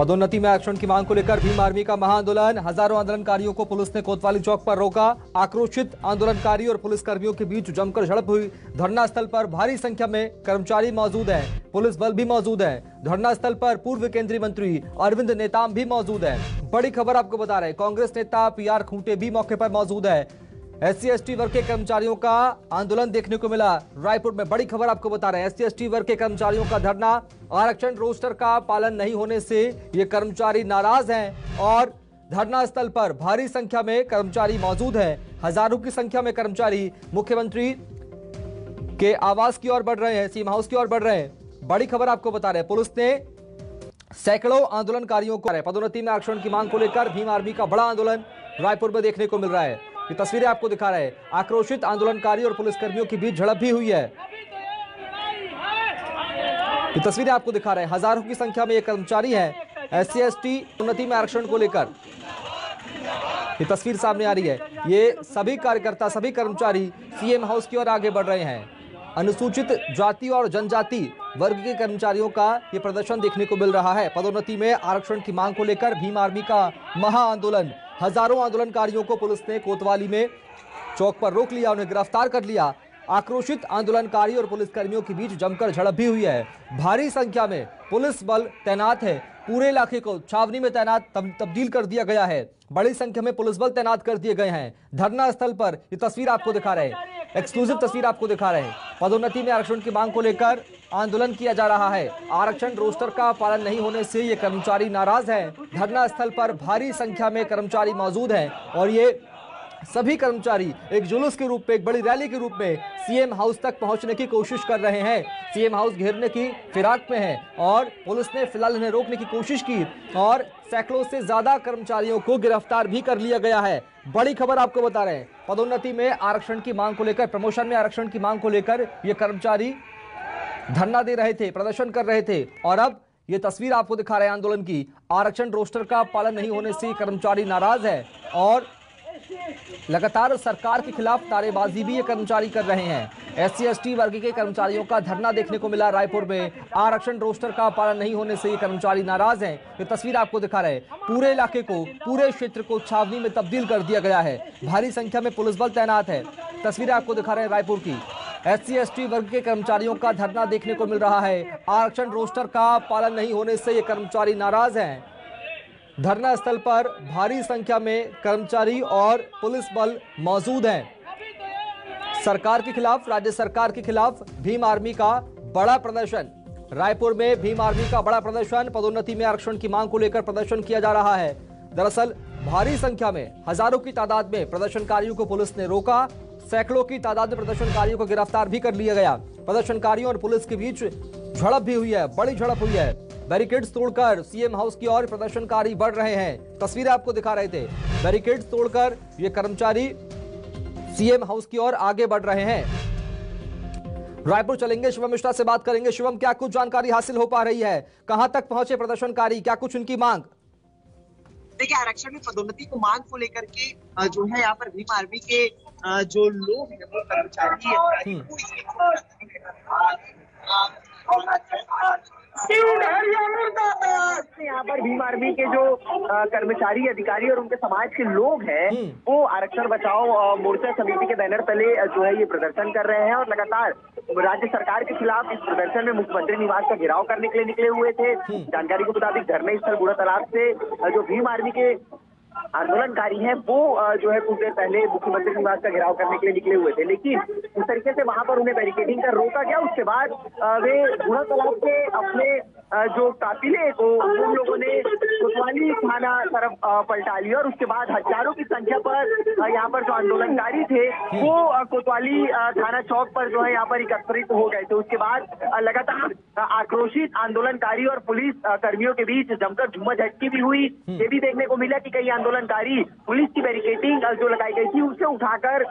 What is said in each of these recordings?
पदोन्नति में आरक्षण की मांग को लेकर भीम आर्मी का महाआंदोलन। हजारों आंदोलनकारियों को पुलिस ने कोतवाली चौक पर रोका। आक्रोशित आंदोलनकारी और पुलिस कर्मियों के बीच जमकर झड़प हुई। धरना स्थल पर भारी संख्या में कर्मचारी मौजूद हैं, पुलिस बल भी मौजूद है। धरना स्थल पर पूर्व केंद्रीय मंत्री अरविंद नेताम भी मौजूद है। बड़ी खबर आपको बता रहे हैं, कांग्रेस नेता PR खूंटे भी मौके पर मौजूद है। SC/ST वर्ग के कर्मचारियों का आंदोलन देखने को मिला रायपुर में। बड़ी खबर आपको बता रहे हैं, SC/ST वर्ग के कर्मचारियों का धरना। आरक्षण रोस्टर का पालन नहीं होने से ये कर्मचारी नाराज हैं और धरना स्थल पर भारी संख्या में कर्मचारी मौजूद हैं। हजारों की संख्या में कर्मचारी मुख्यमंत्री के आवास की ओर बढ़ रहे हैं, सीएम हाउस की ओर बढ़ रहे हैं। बड़ी खबर आपको बता रहे हैं, पुलिस ने सैकड़ों आंदोलनकारियों को पदोन्नति में आरक्षण की मांग को लेकर भीम आर्मी का बड़ा आंदोलन रायपुर में देखने को मिल रहा है। ये तस्वीरें आपको दिखा रहे हैं, आक्रोशित आंदोलनकारी और पुलिसकर्मियों के बीच झड़प भी हुई है। ये तस्वीरें आपको दिखा रहे हैं, हजारों की संख्या में ये कर्मचारी हैं SC/ST उन्नति में आरक्षण को लेकर। ये तस्वीर सामने आ रही है, ये सभी कार्यकर्ता, सभी कर्मचारी सीएम हाउस की ओर आगे बढ़ रहे हैं। अनुसूचित जाति और जनजाति वर्ग के कर्मचारियों का ये प्रदर्शन देखने को मिल रहा है। पदोन्नति में आरक्षण की मांग को लेकर भीम आर्मी का महाआंदोलन। हजारों आंदोलनकारियों को पुलिस ने कोतवाली में चौक पर रोक लिया, उन्हें गिरफ्तार कर लिया। आक्रोशित आंदोलनकारी और पुलिसकर्मियों के बीच जमकर झड़प भी हुई है। भारी संख्या में पुलिस बल तैनात है, पूरे इलाके को छावनी में तैनात तब्दील कर दिया गया है। बड़ी संख्या में पुलिस बल तैनात कर दिए गए हैं। धरना स्थल पर ये तस्वीर आपको दिखा रहे हैं, एक्सक्लूसिव तस्वीर आपको दिखा रहे हैं। पदोन्नति में आरक्षण की मांग को लेकर आंदोलन किया जा रहा है। आरक्षण रोस्टर का पालन नहीं होने से ये कर्मचारी नाराज हैं। धरना स्थल पर भारी संख्या में कर्मचारी मौजूद हैं और ये सभी कर्मचारी एक जुलूस के रूप में, एक बड़ी रैली के रूप में सीएम हाउस तक पहुंचने की कोशिश कर रहे हैं। सीएम हाउस घेरने की फिराक में है और पुलिस ने फिलहाल इन्हें रोकने की कोशिश की और सैकड़ों से ज्यादा कर्मचारियों को गिरफ्तार भी कर लिया गया है। बड़ी खबर आपको बता रहे हैं, पदोन्नति में आरक्षण की मांग को लेकर, प्रमोशन में आरक्षण की मांग को लेकर ये कर्मचारी धरना दे रहे थे, प्रदर्शन कर रहे थे और अब ये तस्वीर आपको दिखा रहे हैं आंदोलन की। आरक्षण रोस्टर का पालन नहीं होने से कर्मचारी नाराज है और लगातार सरकार के खिलाफ नारेबाजी भी ये कर्मचारी कर रहे हैं। SC/ST वर्ग के कर्मचारियों का धरना देखने को मिला रायपुर में। आरक्षण रोस्टर का पालन नहीं होने से ये कर्मचारी नाराज हैं। ये तस्वीर आपको दिखा रहे हैं, पूरे इलाके को, पूरे क्षेत्र को छावनी में तब्दील कर दिया गया है। भारी संख्या में पुलिस बल तैनात है। तस्वीरें आपको दिखा रहे हैं रायपुर की। SC/ST वर्ग के कर्मचारियों का धरना देखने को मिल रहा है। आरक्षण रोस्टर का पालन नहीं होने से ये कर्मचारी नाराज हैं। धरना स्थल पर भारी संख्या में कर्मचारी और पुलिस बल मौजूद हैं। सरकार के खिलाफ, राज्य सरकार के खिलाफ भीम आर्मी का बड़ा प्रदर्शन। रायपुर में भीम आर्मी का बड़ा प्रदर्शन, पदोन्नति में आरक्षण की मांग को लेकर प्रदर्शन किया जा रहा है। दरअसल भारी संख्या में, हजारों की तादाद में प्रदर्शनकारियों को पुलिस ने रोका। सैकड़ों की तादाद में प्रदर्शनकारियों को गिरफ्तार भी कर लिया गया। प्रदर्शनकारियों और पुलिस के बीच झड़प भी हुई है, बड़ी झड़प हुई है। बैरिकेड्स तोड़कर सीएम हाउस की ओर प्रदर्शनकारी बढ़ रहे हैं। तस्वीरें आपको दिखा रहे थे, बैरिकेड्स तोड़कर ये कर्मचारी सीएम हाउस की ओर आगे बढ़ रहे हैं। रायपुर चलेंगे, शिवम मिश्रा से बात करेंगे। शिवम, क्या कुछ जानकारी हासिल हो पा रही है? कहां तक पहुंचे प्रदर्शनकारी, क्या कुछ उनकी मांग? देखिए, आरक्षण में पदोन्नति को मांग को लेकर के जो है यहाँ पर भीम आर्मी के जो लोग हैं, वो कर्मचारी यहाँ पर भीम आर्मी के जो कर्मचारी, अधिकारी और उनके समाज के लोग हैं, वो आरक्षण बचाओ मोर्चा समिति के बैनर तले जो है ये प्रदर्शन कर रहे हैं और लगातार राज्य सरकार के खिलाफ इस प्रदर्शन में मुख्यमंत्री निवास का घेराव करने के लिए निकले हुए थे। जानकारी के मुताबिक धरना स्थल बूढ़ा तालाब से जो भीम आर्मी के आंदोलनकारी हैं वो जो है कुछ देर पहले मुख्यमंत्री निवास का घेराव करने के लिए निकले हुए थे, लेकिन इस तरीके से वहां पर उन्हें बैरिकेडिंग कर रोका गया। उसके बाद वे बूढ़ा तालाब से अपने जो काफिले को उन लोगों ने कोतवाली थाना तरफ पलटा लिया और उसके बाद हजारों की संख्या पर यहाँ पर जो आंदोलनकारी थे वो कोतवाली थाना चौक पर जो है यहाँ पर एकत्रित हो गए थे। उसके बाद लगातार आक्रोशित आंदोलनकारी और पुलिस कर्मियों के बीच जमकर झूमाझटकी भी हुई। ये भी देखने को मिला कि कई आंदोलनकारी पुलिस की बैरिकेडिंग जो लगाई गई थी उसे उठाकर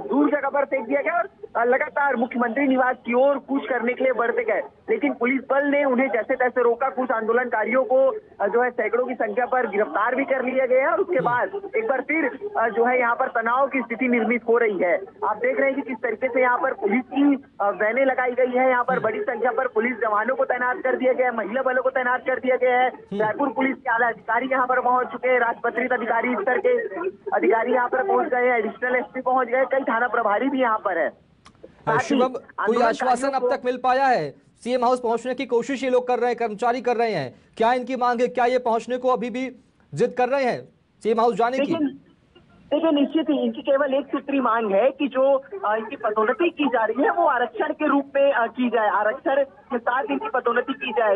दूर जगह पर फेंक दिया गया और लगातार मुख्यमंत्री निवास की ओर कूच करने के लिए बढ़ते गए। लेकिन पुलिस बल ने उन्हें जैसे तैसे रोका। कुछ आंदोलनकारियों को जो है सैकड़ों की संख्या पर गिरफ्तार भी कर लिया गया है और उसके बाद एक बार फिर जो है यहाँ पर तनाव की स्थिति निर्मित हो रही है। आप देख रहे हैं कि किस तरीके से यहाँ पर पुलिस की वैनें लगाई गई है, यहाँ पर बड़ी संख्या पर पुलिस जवानों को तैनात कर दिया गया है, महिला बलों को तैनात कर दिया गया है। रायपुर पुलिस के आला अधिकारी यहाँ पर पहुंच चुके हैं, राजपत्रित अधिकारी स्तर के अधिकारी यहाँ पर पहुंच गए हैं, एडिशनल एसपी पहुंच गए, कई थाना प्रभारी भी यहाँ पर है। शिवम, कोई आश्वासन अब तक मिल पाया है? सीएम हाउस पहुंचने की कोशिश ये लोग कर रहे हैं, कर्मचारी कर रहे हैं, क्या इनकी मांग है? क्या ये पहुंचने को अभी भी जिद कर रहे हैं सीएम हाउस जाने की? देखिए, निश्चित ही इनकी केवल एक सूत्री मांग है कि जो इनकी पदोन्नति की जा रही है वो आरक्षण के रूप में की जाए, आरक्षण के साथ इनकी पदोन्नति की जाए।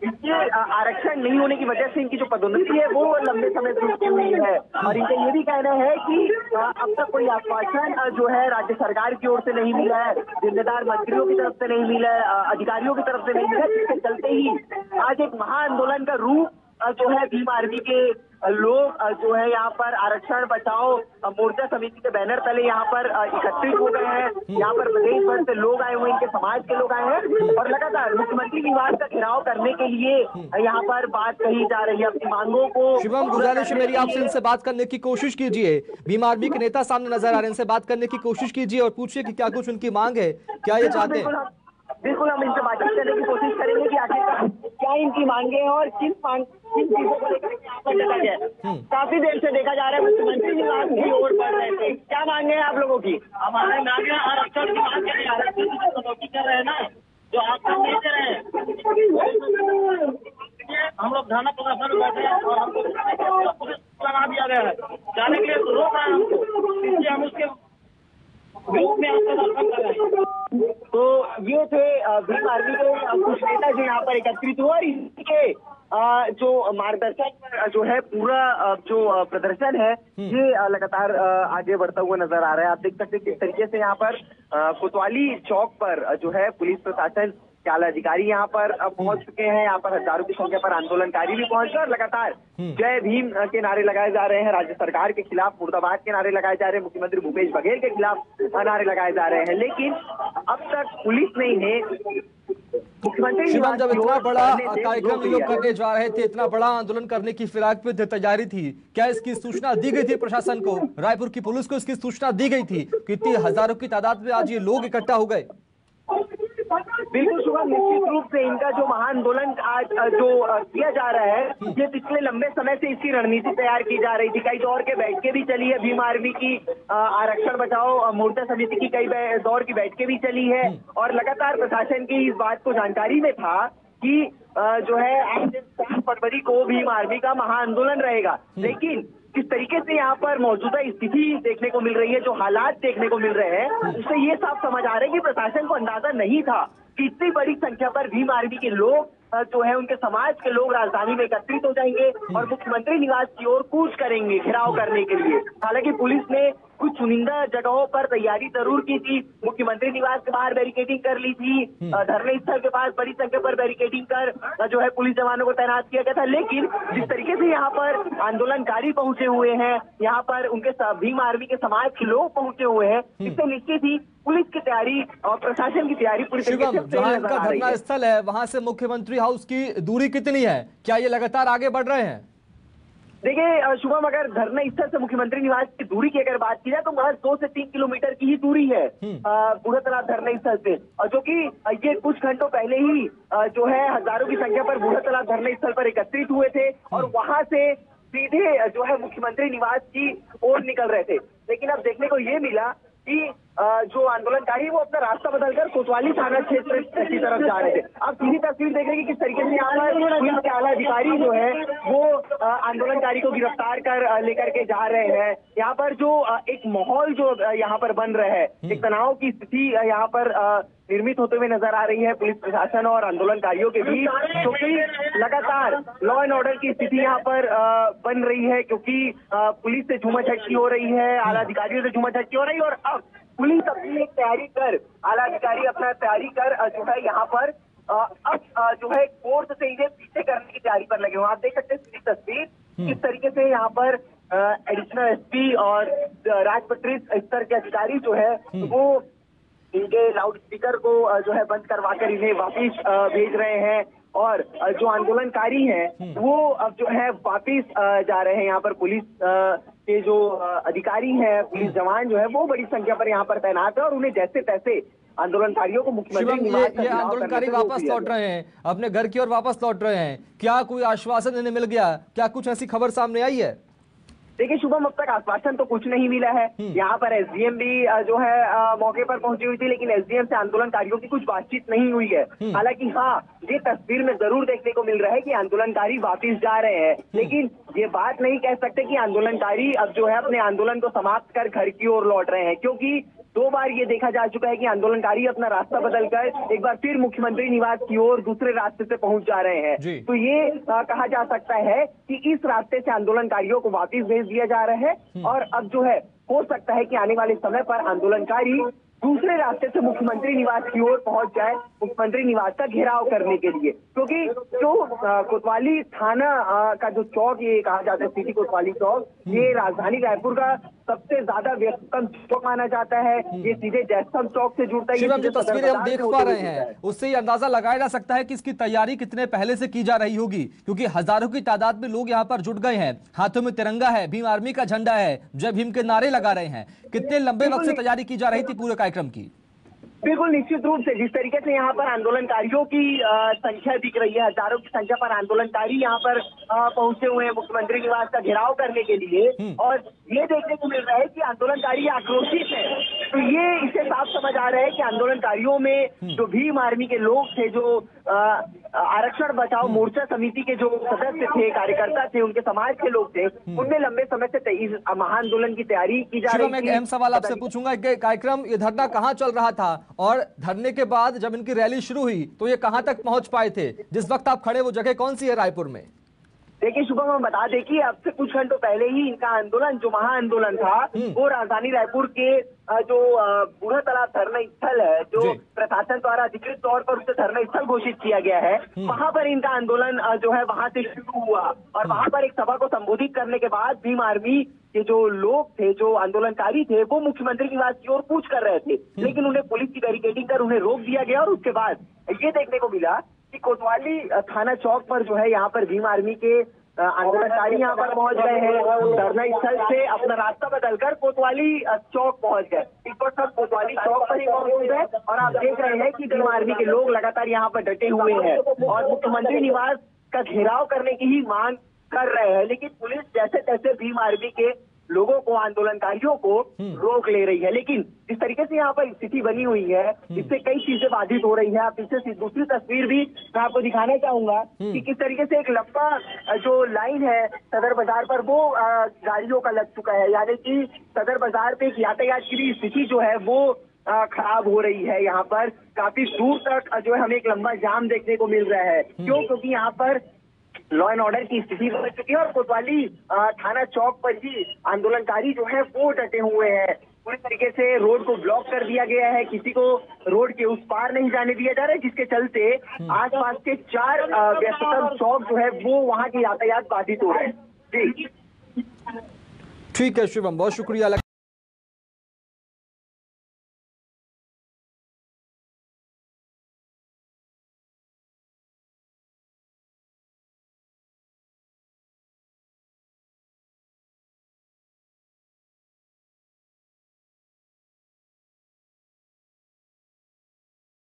इनके आरक्षण नहीं होने की वजह से इनकी जो पदोन्नति है वो लंबे समय से रुकी हुई है और इनका ये भी कहना है कि अब तक कोई आश्वासन जो है राज्य सरकार की ओर से नहीं मिला है, जिम्मेदार मंत्रियों की तरफ से नहीं मिला है, अधिकारियों की तरफ से नहीं मिला, जिसके चलते ही आज एक महाआंदोलन का रूप जो है भीम आर्मी के लोग जो है यहाँ पर आरक्षण बचाओ मोर्चा समिति के बैनर तले यहाँ पर एकत्रित हो गए हैं। यहाँ पर प्रदेश भर से लोग आए हुए, इनके समाज के लोग आए हैं और लगातार मुख्यमंत्री निवास का घेराव करने के लिए यहाँ पर बात कही जा रही है अपनी मांगों को। शिवम, गुजारिश है मेरी आपसे, इनसे बात करने की कोशिश कीजिए। भीम आर्मी के नेता सामने नजर आ रहे हैं, इनसे बात करने की कोशिश कीजिए और पूछिए कि क्या कुछ उनकी मांग है, क्या ये चाहते हैं। बिल्कुल, हम इनसे बातचीत करने की कोशिश करेंगे कि आखिर क्या इनकी मांगे हैं और किन चीजों को लेकर देखा जाए। काफी देर से देखा जा रहा है मुख्यमंत्री निवास की ओर बढ़ रहे थे। क्या मांगे हैं आप लोगों की? हमारे मांगे आरक्षण की मांग करें, आरक्षण की कटौती कर रहे हैं ना, जो आरक्षण नहीं दे रहे हैं। हम लोग थाना प्रशासन में बैठे हैं और हमको पुलिस लगा दिया गया है, जाने के लिए रोक रहा है हमको, इसलिए हम उसके विरोध में आंदोलन कर रहे हैं। तो ये थे भीम आर्मी के कुछ नेता जो यहाँ पर एकत्रित हुए और इसके जो मार्गदर्शन पर जो है पूरा जो प्रदर्शन है ये लगातार आगे बढ़ता हुआ नजर आ रहा है। आप देख सकते हैं किस तरीके से यहाँ पर कोतवाली चौक पर जो है पुलिस प्रशासन के आला अधिकारी यहाँ पर पहुंच चुके हैं। यहाँ पर हजारों की संख्या पर आंदोलनकारी भी पहुंच गए और लगातार जय भीम के नारे लगाए जा रहे हैं, राज्य सरकार के खिलाफ मुर्दाबाद के नारे लगाए जा रहे हैं, मुख्यमंत्री भूपेश बघेल के खिलाफ नारे लगाए जा रहे हैं। लेकिन अब तक पुलिस ने इन्हें शिवम, जब इतना बड़ा कार्यक्रम लोग करने जा रहे थे, इतना बड़ा आंदोलन करने की फिराक में तैयारी थी, क्या इसकी सूचना दी गई थी प्रशासन को, रायपुर की पुलिस को इसकी सूचना दी गई थी? कितनी हजारों की तादाद में आज ये लोग इकट्ठा हो गए? बिल्कुल शुभम, निश्चित रूप से इनका जो महाआंदोलन आज जो किया जा रहा है ये पिछले लंबे समय से इसकी रणनीति तैयार की जा रही थी। कई दौर के बैठकें भी चली है, भीम आर्मी की आरक्षण बचाओ मोर्चा समिति की कई दौर की बैठकें भी चली है और लगातार प्रशासन की इस बात को जानकारी में था कि जो है आज 7 फरवरी को भीम आर्मी का महाआंदोलन रहेगा। लेकिन किस तरीके से यहाँ पर मौजूदा स्थिति देखने को मिल रही है, जो हालात देखने को मिल रहे हैं, उससे ये साफ समझ आ रहा है कि प्रशासन को अंदाजा नहीं था कि इतनी बड़ी संख्या पर भीम आर्मी के लोग जो है उनके समाज के लोग राजधानी में एकत्रित हो जाएंगे और मुख्यमंत्री निवास की ओर कूच करेंगे घेराव करने के लिए। हालांकि पुलिस ने कुछ चुनिंदा जगहों पर तैयारी जरूर की थी, मुख्यमंत्री निवास के बाहर बैरिकेडिंग कर ली थी, धरने स्थल के पास बड़ी संख्या पर बैरिकेडिंग कर जो है पुलिस जवानों को तैनात किया गया था। लेकिन जिस तरीके से यहाँ पर आंदोलनकारी पहुंचे हुए हैं, यहाँ पर उनके भीम आर्मी के समाज के लोग पहुंचे हुए हैं, इससे निश्चित ही पुलिस की तैयारी और प्रशासन की तैयारी पूरी तरीके से जहां इनका धरना स्थल है वहां से मुख्यमंत्री हाउस की दूरी कितनी है? क्या ये लगातार आगे बढ़ रहे हैं? देखिए शुभम, अगर धरना स्थल से मुख्यमंत्री निवास की दूरी की अगर बात की जाए तो महज 2 से 3 किलोमीटर की ही दूरी है बूढ़ा तालाब धरना स्थल से, और जो कि ये कुछ घंटों पहले ही जो है हजारों की संख्या पर बूढ़ा तालाब धरना स्थल पर एकत्रित हुए थे और वहां से सीधे जो है मुख्यमंत्री निवास की ओर निकल रहे थे। लेकिन अब देखने को ये मिला कि जो आंदोलनकारी वो अपना रास्ता बदलकर कोतवाली थाना क्षेत्र की तरफ जा रहे थे। आप सीधी तस्वीर देख रहे हैं कि किस तरीके से यहाँ पर पुलिस के आला अधिकारी जो है वो आंदोलनकारी को गिरफ्तार कर लेकर के जा रहे हैं। यहाँ पर जो एक माहौल जो यहाँ पर बन रहा है, एक तनाव की स्थिति यहाँ पर निर्मित होते हुए नजर आ रही है पुलिस प्रशासन और आंदोलनकारियों के बीच, क्योंकि लगातार लॉ एंड ऑर्डर की स्थिति यहाँ पर बन रही है, क्योंकि पुलिस से झूमाझटकी हो रही है, आला अधिकारियों से झूमाझटकी हो रही है और अब पुलिस अपनी तैयारी कर, आला अधिकारी अपना तैयारी कर जो है यहाँ पर अब जो है कोर्ट से इन्हें पीछे करने की तैयारी पर लगे हुए। आप देख सकते हैं सीधी तस्वीर किस तरीके से यहाँ पर एडिशनल एसपी और राजपत्रित स्तर के अधिकारी जो है वो इनके लाउड स्पीकर को जो है बंद करवाकर इन्हें वापिस भेज रहे हैं और जो आंदोलनकारी हैं वो अब जो है वापिस जा रहे हैं। यहाँ पर पुलिस के जो अधिकारी हैं, पुलिस जवान जो है वो बड़ी संख्या पर यहाँ पर तैनात है और उन्हें जैसे तैसे आंदोलनकारियों को मुख्यमंत्री ये आंदोलनकारी वापस लौट रहे हैं, अपने घर की ओर वापस लौट रहे हैं। क्या कोई आश्वासन इन्हें मिल गया? क्या कुछ ऐसी खबर सामने आई है? देखिए शुभम, अब तक आश्वासन तो कुछ नहीं मिला है। यहाँ पर एसडीएम भी जो है मौके पर पहुंची हुई थी, लेकिन एसडीएम से आंदोलनकारियों की कुछ बातचीत नहीं हुई है। हालांकि हाँ, ये तस्वीर में जरूर देखने को मिल रहा है कि आंदोलनकारी वापिस जा रहे हैं, लेकिन ये बात नहीं कह सकते कि आंदोलनकारी अब जो है अपने आंदोलन को समाप्त कर घर की ओर लौट रहे हैं, क्योंकि 2 बार ये देखा जा चुका है कि आंदोलनकारी अपना रास्ता बदलकर एक बार फिर मुख्यमंत्री निवास की ओर दूसरे रास्ते से पहुंच जा रहे हैं। तो ये कहा जा सकता है कि इस रास्ते से आंदोलनकारियों को वापस भेज दिया जा रहा है और अब जो है हो सकता है कि आने वाले समय पर आंदोलनकारी दूसरे रास्ते से मुख्यमंत्री निवास की ओर पहुंच जाए, मुख्यमंत्री निवास का घेराव करने के लिए, क्योंकि जो कोतवाली थाना का जो चौक ये कहा जाता है सिटी कोतवाली चौक, ये राजधानी रायपुर का सबसे ज्यादा व्यस्ततम चौक माना जाता है। ये सीधे जयस्तंभ चौक से जुड़ता है। शिवम, जो तस्वीरें हम देख पा रहे हैं उससे ये अंदाजा लगाया जा सकता है कि इसकी तैयारी कितने पहले से की जा रही होगी, क्योंकि हजारों की तादाद में लोग यहाँ पर जुट गए हैं, हाथों में तिरंगा है, भीम आर्मी का झंडा है, जय भीम के नारे लगा रहे हैं। कितने लंबे वक्त से तैयारी की जा रही थी पूरे कार्यक्रम की? बिल्कुल निश्चित रूप से जिस तरीके से यहाँ पर आंदोलनकारियों की संख्या दिख रही है, हजारों की संख्या पर आंदोलनकारी यहाँ पर पहुंचे हुए हैं मुख्यमंत्री निवास का घेराव करने के लिए, और ये देखने को मिल रहा है कि आंदोलनकारी आक्रोशित है। तो ये इससे साफ समझ आ रहा है कि आंदोलनकारियों में जो भीम आर्मी के लोग थे, जो आरक्षण बचाओ मोर्चा समिति के जो सदस्य थे, कार्यकर्ता थे, उनके समाज के लोग थे, उनमें लंबे समय से इस महाआंदोलन की तैयारी की जा रही थी। एक अहम सवाल आपसे पूछूंगा कि कार्यक्रम ये धरना कहाँ चल रहा था और धरने के बाद जब इनकी रैली शुरू हुई तो ये कहां तक पहुंच पाए थे? जिस वक्त आप खड़े वो जगह कौन सी है रायपुर में? देखिए शुभम, हम बता दें कि अब से कुछ घंटों पहले ही इनका आंदोलन, जो महाआंदोलन था, वो राजधानी रायपुर के जो बूढ़ा तालाब धरना स्थल है, जो प्रशासन द्वारा अधिकृत तौर पर उसे धरना स्थल घोषित किया गया है, वहां पर इनका आंदोलन जो है वहां से शुरू हुआ और वहां पर एक सभा को संबोधित करने के बाद भीम आर्मी के जो लोग थे, जो आंदोलनकारी थे, वो मुख्यमंत्री निवास की ओर कूच कर रहे थे, लेकिन उन्हें पुलिस की बैरिकेडिंग कर उन्हें रोक दिया गया और उसके बाद ये देखने को मिला कि कोतवाली थाना चौक पर जो है यहाँ पर भीम आर्मी के आंदोलनकारी यहाँ पर पहुंच गए हैं। धरना स्थल से अपना रास्ता बदलकर कोतवाली चौक पहुंच गए। इस पर सब कोतवाली चौक पर ही मौजूद है और आप देख रहे हैं कि भीम आर्मी के लोग लगातार यहाँ पर डटे हुए हैं और मुख्यमंत्री निवास का घेराव करने की ही मांग कर रहे हैं, लेकिन पुलिस जैसे तैसे भीम आर्मी के लोगों को, आंदोलनकारियों को रोक ले रही है। लेकिन जिस तरीके से यहाँ पर स्थिति बनी हुई है, इससे कई चीजें बाधित हो रही है। आप पीछे से दूसरी तस्वीर भी मैं आपको दिखाना चाहूंगा कि किस तरीके से एक लंबा जो लाइन है सदर बाजार पर, वो गाड़ियों का लग चुका है, यानी कि सदर बाजार पे यातायात की भी स्थिति जो है वो खराब हो रही है। यहाँ पर काफी दूर तक जो है हमें एक लंबा जाम देखने को मिल रहा है। क्यों? क्योंकि यहाँ पर लॉ एंड ऑर्डर की स्थिति बन चुकी है और कोतवाली थाना चौक पर ही आंदोलनकारी जो है वो डटे हुए हैं। पूरी तरीके से रोड को ब्लॉक कर दिया गया है, किसी को रोड के उस पार नहीं जाने दिया जा रहा है, जिसके चलते आसपास के 4 व्यस्ततम चौक जो है वो वहाँ की यातायात बाधित हो रहे हैं। ठीक है शिवम, बहुत शुक्रिया।